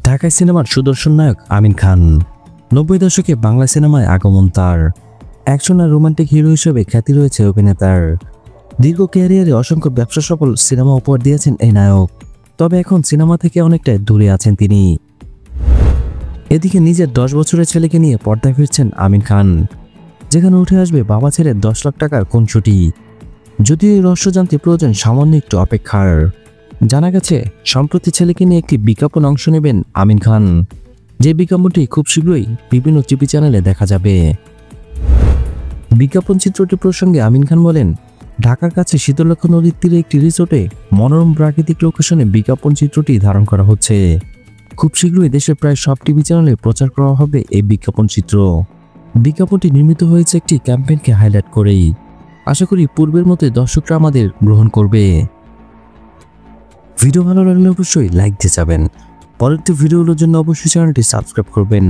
ঢাকাই সিনেমার সুদর্শন নায়ক আমিন খান। 90 দশকে বাংলা সিনেমায় আগমন তার। অ্যাকশন আর রোমান্টিক হিরো হিসেবে খ্যাতি রয়েছে অভিনেতার। দীর্ঘ ক্যারিয়ারে অসংখ্য ব্যবসা সফল সিনেমা উপহার দিয়েছেন এই নায়ক। তবে এখন সিনেমা থেকে অনেকটাই দূরে আছেন তিনি। এদিকে নিজের 10 বছরের ছেলেকে নিয়ে পর্দায় ফিরছেন আমিন খান, যেখানে উঠে আসবে বাবা ছেলের 10 লাখ টাকার খুনসুটি। যদিও এই রহস্য জানতে প্রয়োজন সামান্য একটু অপেক্ষার। জানা গেছে সম্প্রতি ছেলেকে নিয়ে একটি বিজ্ঞাপন অংশ নেবেন আমিন খান, যে বিজ্ঞাপনটি খুব শীঘ্রই বিভিন্ন টিভি চ্যানেলে দেখা যাবে। বিজ্ঞাপন চিত্রটি প্রসঙ্গে আমিন খান বলেন, ঢাকার কাছে শীতলক্ষ্যা নদীর তীরে একটি রিসোর্টে মনোরম প্রাকৃতিক লোকেশনে বিজ্ঞাপন চিত্রটি ধারণ করা হচ্ছে। খুব শীঘ্রই দেশের প্রায় সব টিভি চ্যানেলে প্রচার করা হবে এই বিজ্ঞাপন চিত্র। বিজ্ঞাপনটি নির্মিত হয়েছে একটি ক্যাম্পেইনকে হাইলাইট করেই। আশা করি পূর্বের মতোই দর্শকরা আমাদের গ্রহণ করবে। ভিডিও ভালো লাগলে অবশ্যই লাইক দিয়ে যাবেন। পরবর্তী ভিডিওগুলোর জন্য অবশ্যই চ্যানেলটি সাবস্ক্রাইব করবেন।